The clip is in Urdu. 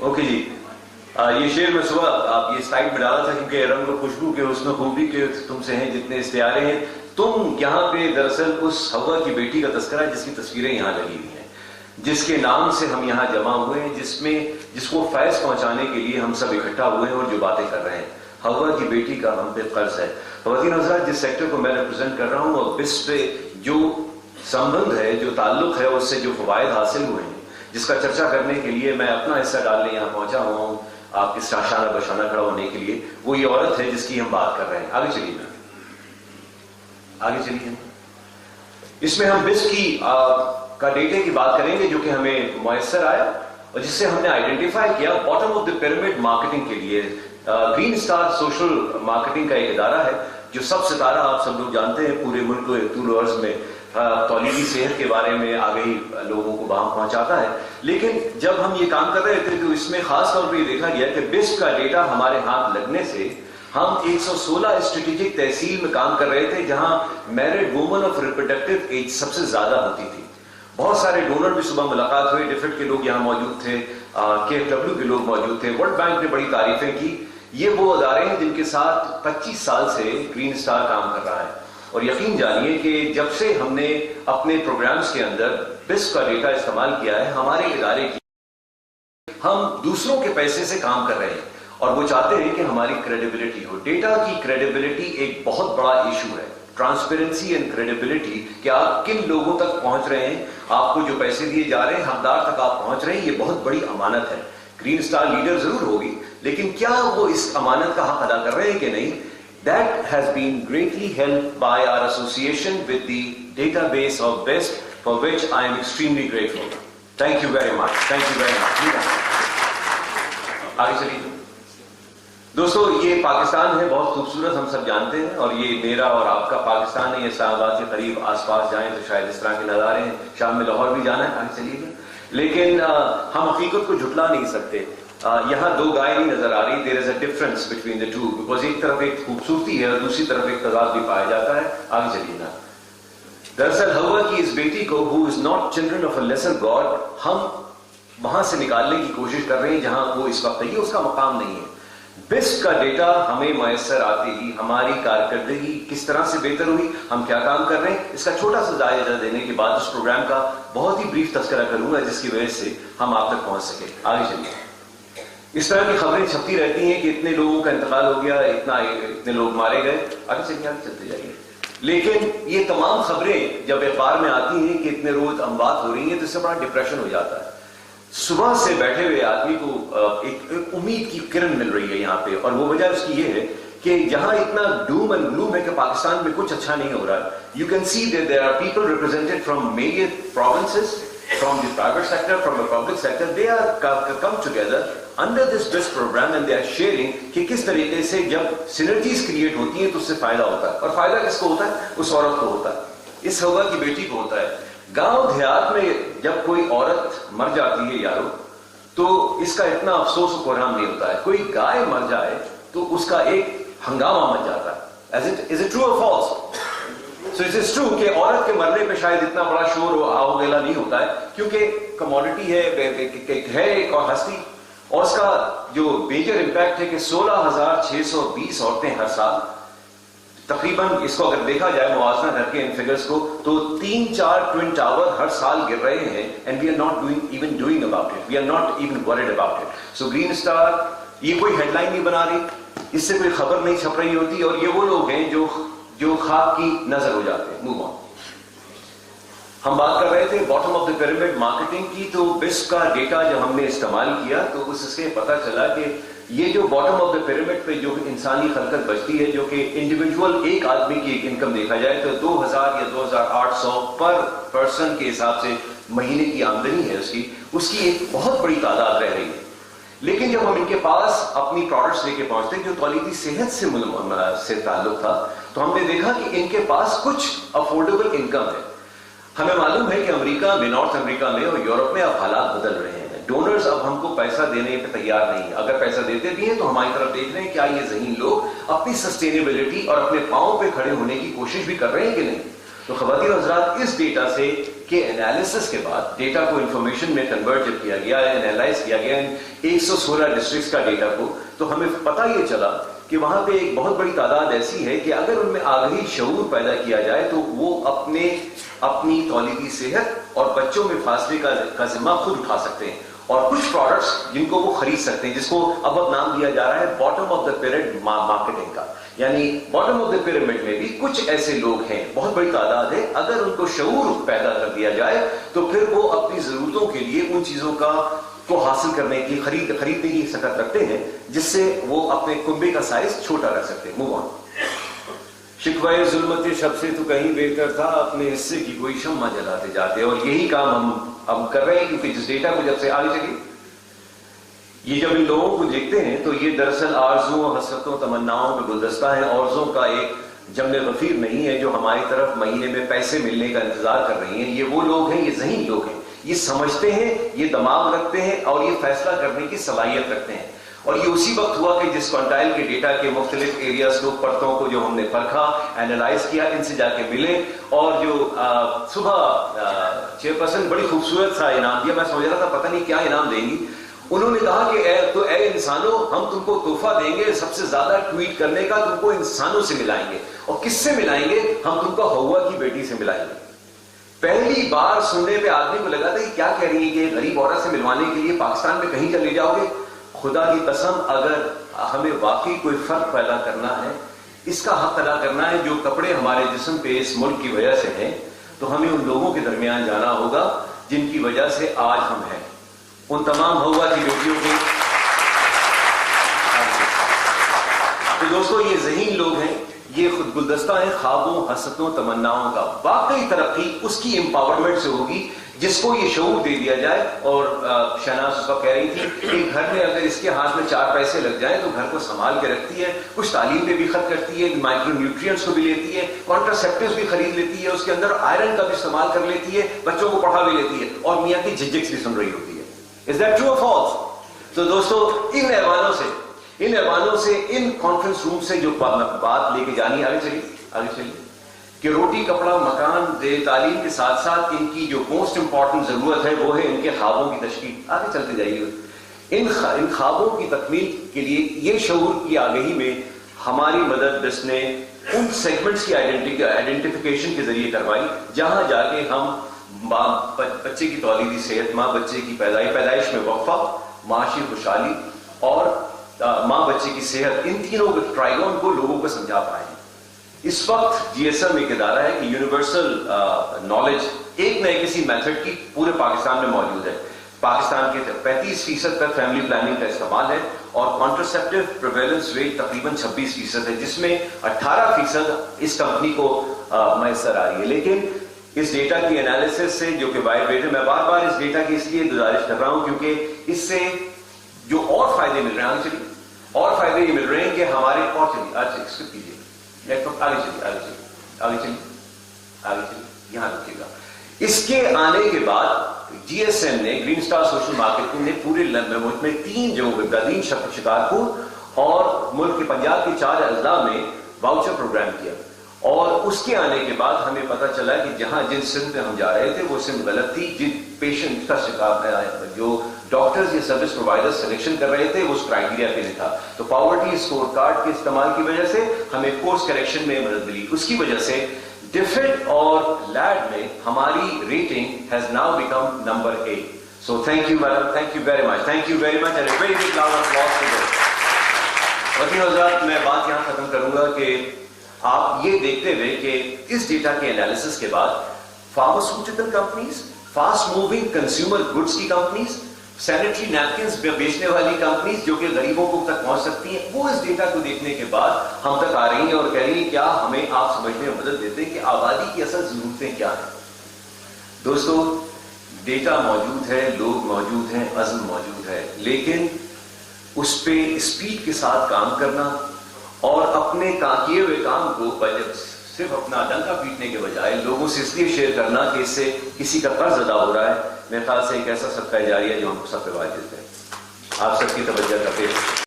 اوکے جی، یہ شعر میں صبح آپ یہ سلائڈ میں ڈالا تھا کیونکہ رنگ و خوشبو کے حسن و خوبی کے تم سے ہیں جتنے استعارے ہیں. تم یہاں پہ دراصل اس حوا کی بیٹی کا تذکرہ ہے جس کی تصویریں یہاں لگی ہوئی ہیں، جس کے نام سے ہم یہاں جمع ہوئے ہیں، جس کو فیض پہنچانے کے لیے ہم سب اکٹھا ہوئے ہیں اور جو باتیں کر رہے ہیں. حوا کی بیٹی کا ہم پہ قرض ہے. خواتین حضرات، جس سیکٹر کو میں ریپرزینٹ کر رہا ہوں اور بس پہ جو سمبند ہے، جو تعلق ہے، اس سے جو فوائد حاصل ہوئے ہیں، جس کا چرچا کرنے کے لیے میں اپنا حصہ ڈالنے یہاں پہنچا ہوا ہوں آپ کے شانہ بشانہ کھڑا ہونے کے لیے، وہ یہ عورت ہے جس کی ہم بات کر رہے ہیں. آگے چلیے نا، آگے چلیے. اس میں ہم بس کی کا ڈیٹا کی بات کریں گے جو کہ ہمیں میسر آیا اور جس سے ہم نے آئیڈینٹیفائی کیا bottom of the pyramid marketing کے لیے. گرین اسٹار سوشل مارکیٹنگ کا ایک ادارہ ہے جو سب ستارہ آپ سب لوگ جانتے ہیں پورے ملک کو طول و عرض میں تولیدی صحت کے بارے میں آگہی لوگوں کو باہم پہنچاتا ہے. لیکن جب ہم یہ کام کر رہے تھے تو اس میں خاص طور پہ یہ دیکھا گیا کہ بیسٹ کا ڈیٹا ہمارے ہاتھ لگنے سے ہم 116 اسٹریٹجک تحصیل میں کام کر رہے تھے جہاں married woman of reproductive age سب سے زیادہ ہوتی تھی. بہت سارے ڈونر بھی صبح ملاقات ہوئی، ڈیفٹ کے لوگ یہاں موجود تھے، KFW کے لوگ موجود تھے، ورلڈ بینک نے بڑی تعریفیں کی. یہ وہ ادارے ہیں جن کے ساتھ 25 سال سے گرین اسٹار کام کر رہا ہے اور یقین جانیے کہ جب سے ہم نے اپنے پروگرامز کے اندر بس کا ڈیٹا استعمال کیا ہے ہمارے ادارے کی، ہم دوسروں کے پیسے سے کام کر رہے ہیں اور وہ چاہتے ہیں کہ ہماری کریڈیبلٹی ہو. ڈیٹا کی کریڈیبلٹی ایک بہت بڑا ایشو ہے. ٹرانسپیرنسی اینڈ کریڈیبلٹی کہ آپ کن لوگوں تک پہنچ رہے ہیں، آپ کو جو پیسے دیے جا رہے ہیں حقدار تک آپ پہنچ رہے ہیں، یہ بہت بڑی امانت ہے. گرین اسٹار لیڈر ضرور ہوگی لیکن کیا وہ اس امانت کا حق ادا کر رہے ہیں کہ نہیں؟ That has been greatly helped by our association with the database of BEST, for which I am extremely grateful. Thank you very much. Thank you very much. آگے چلیے دوستو، یہ پاکستان ہے، بہت خوبصورت، ہم سب جانتے ہیں، اور یہ میرا اور آپ کا پاکستان ہے. یہ اسلام آباد کے قریب آس پاس جائیں تو شاید اس طرح کے نظارے ہیں. شام میں لاہور بھی جانا ہے، آگے چلیے گا. لیکن ہم حقیقت کو جھٹلا نہیں سکتے. یہاں دو گائے نہیں نظر آ رہی. There is a difference between the two, because ایک طرف ایک خوبصورتی ہے اور دوسری طرف ایک تضاد بھی پایا جاتا ہے. آگے چلیے نا. دراصل حوا کی اس بیٹی کو who is not children of a lesser God ہم وہاں سے نکالنے کی کوشش کر رہے ہیں جہاں وہ اس وقت ہے. یہ اس کا مقام نہیں ہے. بیسٹ کا ڈیٹا ہمیں میسر آتے ہی ہماری کارکردگی کس طرح سے بہتر ہوئی، ہم کیا کام کر رہے ہیں، اس کا چھوٹا سا جائزہ دینے کے بعد اس پروگرام کا بہت ہی بریف تذکرہ کروں گا جس کی وجہ سے ہم آپ تک پہنچ سکے. آگے چلیے. اس طرح کی خبریں چھپتی رہتی ہیں کہ اتنے لوگوں کا انتقال ہو گیا، اتنے لوگ مارے گئے. آگے چلیے، آگے چلتے جائیے. لیکن یہ تمام خبریں جب اخبار میں آتی ہیں کہ اتنے روز اموات ہو رہی ہیں تو اس سے بڑا ڈپریشن ہو جاتا ہے. صبح سے بیٹھے ہوئے آدمی کو ایک امید کی کرن مل رہی ہے یہاں پہ، اور وہ وجہ اس کی یہ ہے کہ جہاں اتنا ڈوم اینڈ گلوم ہے کہ پاکستان میں کچھ اچھا نہیں ہو رہا. You can see that there are people represented from major provinces, from the private sector, from the public sector. They are come together under this best program and they are sharing کہ کس طریقے سے جب سینرجیز کریٹ ہوتی ہیں تو اس سے فائدہ ہوتا ہے. اور فائدہ کس کو ہوتا ہے؟ اس عورت کو ہوتا ہے، اس حوا کی بیٹی کو ہوتا ہے. گاؤں دیہات میں جب کوئی عورت مر جاتی ہے یارو تو اس کا اتنا افسوس و قرام نہیں ہوتا ہے. کوئی گائے مر جائے تو اس کا ایک ہنگامہ مچ جاتا ہے. Is it true or false? So it is true کہ عورت کے مرنے پہ شاید اتنا بڑا شور و آہو گیلا نہیں ہوتا ہے کیونکہ کموڈٹی ہے ایک اور ہستی، اور اس کا جو میجر امپیکٹ ہے کہ 16,620 عورتیں ہر سال تقریباً، اس کو اگر دیکھا جائے موازنہ کر کے ان فگرز کو تو 3-4 ٹوئن ٹاور ہر سال گر رہے ہیں. And we are not doing about it, we are not even word about it. So green star یہ کوئی ہیڈ لائن نہیں بنا رہی، اس سے کوئی خبر نہیں چھپ رہی ہوتی، اور یہ وہ لوگ ہیں جو خواب کی نظر ہو جاتے ہیں. Move on. ہم بات کر رہے تھے bottom of the pyramid marketing کی. تو بس کا ڈیٹا جب ہم نے استعمال کیا تو اس سے پتہ چلا کہ یہ جو باٹم آف دی پیرامڈ پہ جو انسانی خلقت بچتی ہے، جو کہ انڈیویجول ایک آدمی کی ایک انکم دیکھا جائے تو 2,000 یا 2,800 پر پرسن کے حساب سے مہینے کی آمدنی ہے اس کی ایک بہت بڑی تعداد رہ رہی ہے. لیکن جب ہم ان کے پاس اپنی پروڈکٹس لے کے پہنچتے جو تولیدی صحت سے تعلق تھا تو ہم نے دیکھا کہ ان کے پاس کچھ افورڈیبل انکم ہے. ہمیں معلوم ہے کہ امریکہ میں، نارتھ امریکہ میں اور یورپ میں اب حالات بدل رہے ہیں. ڈونرز اب ہم کو پیسہ دینے پہ تیار نہیں ہیں. اگر پیسہ دیتے بھی ہیں تو ہماری طرف دیکھ رہے ہیں کیا یہ ذہین لوگ اپنی سسٹینیبلٹی اور اپنے پاؤں پہ کھڑے ہونے کی کوشش بھی کر رہے ہیں کہ نہیں. تو خواتین حضرات، اس ڈیٹا سے کے انالیسس کے بعد ڈیٹا کو انفارمیشن میں کنورٹ جب کیا گیا، انالائز کیا گیا 116 ڈسٹرکٹس کا ڈیٹا کو، تو ہمیں پتہ یہ چلا کہ وہاں پہ ایک بہت بڑی تعداد ایسی ہے کہ اگر ان میں آگہی شعور پیدا کیا جائے تو وہ اپنی تولیدی صحت اور بچوں میں فاصلے کا ذمہ خود اٹھا سکتے ہیں، اور کچھ پروڈکٹس جن کو وہ خرید سکتے ہیں، جس کو اب نام دیا جا رہا ہے bottom of the pyramid marketing کا، یعنی باٹم آف دا پیرامڈ میں بھی کچھ ایسے لوگ ہیں، بہت بڑی تعداد ہے، اگر ان کو شعور پیدا کر دیا جائے تو پھر وہ اپنی ضرورتوں کے لیے ان چیزوں کو حاصل کرنے کی خریدنے کی سکت رکھتے ہیں، جس سے وہ اپنے کنبے کا سائز چھوٹا رکھ سکتے ہیں۔ Move on. شکوائے ظلمت شب سے تو کہیں بہتر تھا، اپنے حصے کی کوئی شمع جلاتے جاتے، اور یہی کام ہم کر رہے ہیں، کیونکہ جس ڈیٹا کو جب سے آگے چلیے یہ جب ان لوگوں کو دیکھتے ہیں تو یہ دراصل آرزوؤں، حسرتوں، تمناؤں کا گلدستہ ہے، عرضوں کا ایک جمع غفیر نہیں ہے جو ہماری طرف مہینے میں پیسے ملنے کا انتظار کر رہی ہیں۔ یہ وہ لوگ ہیں، یہ ذہین لوگ ہیں، یہ سمجھتے ہیں، یہ دماغ رکھتے ہیں اور یہ فیصلہ کرنے کی صلاحیت رکھتے ہیں، اور یہ اسی وقت ہوا کہ جس کوانٹائل کے ڈیٹا کے مختلف ایریاز کو، پرتوں کو جو ہم نے پرکھا، اینالائز کیا، ان سے جا کے ملے، اور جو صبح چیئرپرسن بڑی خوبصورت سا انعام دیا، میں سمجھ رہا تھا پتہ نہیں کیا انعام دیں گی، انہوں نے کہا کہ اے انسانوں، ہم تم کو تحفہ دیں گے سب سے زیادہ ٹویٹ کرنے کا، تم کو انسانوں سے ملائیں گے، اور کس سے ملائیں گے؟ ہم تم کو ہوا کی بیٹی سے ملائیں گے۔ پہلی بار سننے پہ آدمی کو لگا تھا کہ کیا کہہ رہی ہے کہ غریب عورت سے ملوانے کے لیے پاکستان میں کہیں چلے جاؤ گے؟ خدا کی قسم، اگر ہمیں واقعی کوئی فرق پیدا کرنا ہے، اس کا حق ادا کرنا ہے جو کپڑے ہمارے جسم پہ اس ملک کی وجہ سے ہیں، تو ہمیں ان لوگوں کے درمیان جانا ہوگا جن کی وجہ سے آج ہم ہیں، ان تمام ہوا کی بیٹیوں کے۔ تو دوستو، یہ ذہین لوگ ہیں، یہ خود گلدستہ ہیں خوابوں، حسرتوں، تمناؤں کا۔ واقعی ترقی اس کی امپاورمنٹ سے ہوگی جس کو یہ شعور دے دیا جائے، اور شہناز اس وقت کہہ رہی تھی کہ گھر میں اگر اس کے ہاتھ میں 4 پیسے لگ جائیں تو گھر کو سنبھال کے رکھتی ہے، کچھ تعلیم پہ بھی خرچ کرتی ہے، مائکرو نیوٹرینٹس کو بھی لیتی ہے، کانٹراسیپٹیوز بھی خرید لیتی ہے، اس کے اندر آئرن کا بھی استعمال کر لیتی ہے، بچوں کو پڑھا بھی لیتی ہے، اور میاں کی جھجکس بھی سن رہی ہوتی ہے۔ Is that true or false؟ تو دوستو، ان ایوانوں سے ان کانفرنس روم سے جو بات لے کے جانی، آگے چلیے کہ روٹی، کپڑا، مکان، تعلیم کے ساتھ ساتھ ان کی جو موسٹ امپورٹنٹ ضرورت ہے وہ ہے ان کے خوابوں کی تشکیل۔ آگے چلتے جائیے۔ ان خوابوں کی تکمیل کے لیے یہ شعور کی آگہی میں ہماری مدد بس نے ان سیگمنٹس کی آئیڈینٹیفیکیشن کے ذریعے کروائی جہاں جا کے ہم بچے کی تولیدی صحت، ماں بچے کی پیدائش میں وقفہ، معاشی خوشحالی اور ماں بچے کی صحت، ان تینوں کے ٹرائیگون کو لوگوں کو سمجھا پائیں۔ اس وقت جی ایس ایم ایک ادارہ ہے کہ یونیورسل نالج ایک نہ کسی میتھڈ کی پورے پاکستان میں موجود ہے۔ پاکستان کے 35% تک فیملی پلاننگ کا استعمال ہے، اور کانٹراسیپٹیو پریویلنس ریٹ تقریباً 26% ہے، جس میں 18% اس کمپنی کو میسر آ رہی ہے۔ لیکن اس ڈیٹا کی انالیسس سے جو کہ وائٹ ریٹ ہے، میں بار بار اس ڈیٹا کی اس لیے گزارش کر رہا ہوں کیونکہ اس سے جو اور فائدے مل رہے ہیں، چلیے اور فائدے یہ مل رہے ہیں کہ ہمارے اور چلیے اسکپ کیجیے، آگے چلیے یہاں رکھیے گا۔ اس کے آنے کے بعد جی ایس ایم نے، گرین اسٹار سوشل مارکیٹنگ نے پورے ملک میں 3 جگہوں پہ گدین، شکارپور اور ملک کے پنجاب کے 4 اضلاع میں واؤچر پروگرام کیا، اور اس کے آنے کے بعد ہمیں پتہ چلا کہ جن سمت پہ ہم جا رہے تھے وہ سمت غلط تھی، جن پیشنٹ کا جو ڈاکٹرز یا سروس پرووائڈر سلیکشن کر رہے تھے وہ اس کرائٹیریا پہ نہیں تھا۔ تو پاورٹی اسکور کارڈ کے استعمال کی وجہ سے ہمیں کورس کریکشن میں مدد ملی، اس کی وجہ سے ڈیفڈ اور لیڈ میں ہماری rating has now become number 8۔ So thank you madam, thank you very much and a very big round of applause to them. وکیل حضرات، میں بات یہاں ختم کروں گا کہ آپ یہ دیکھتے ہوئے کہ اس ڈیٹا کے انالیسس کے بعد pharmaceutical companies, fast moving consumer goods کی کمپنیز، سینیٹری نیپکنز بیچنے والی کمپنیز جو کہ غریبوں کو تک پہنچ سکتی ہیں، وہ اس ڈیٹا کو دیکھنے کے بعد ہم تک آ رہی ہیں اور کہہ رہی ہیں کیا ہمیں آپ سمجھنے میں مدد دیتے ہیں کہ آبادی کی اصل ضرورتیں کیا ہیں۔ دوستو، ڈیٹا موجود ہے، لوگ موجود ہیں، عزم موجود ہے، لیکن اس پہ اسپیڈ کے ساتھ کام کرنا اور اپنے کیے ہوئے کام کو صرف اپنا ڈنکا پیٹنے کے بجائے لوگوں سے اس لیے شیئر کرنا کہ اس سے کسی کا قرض ادا ہو رہا ہے، میرے خیال سے ایک ایسا صدقہ جاریہ ہے جو ہم سب پہ واجب ہے۔ آپ سب کی توجہ کا پیش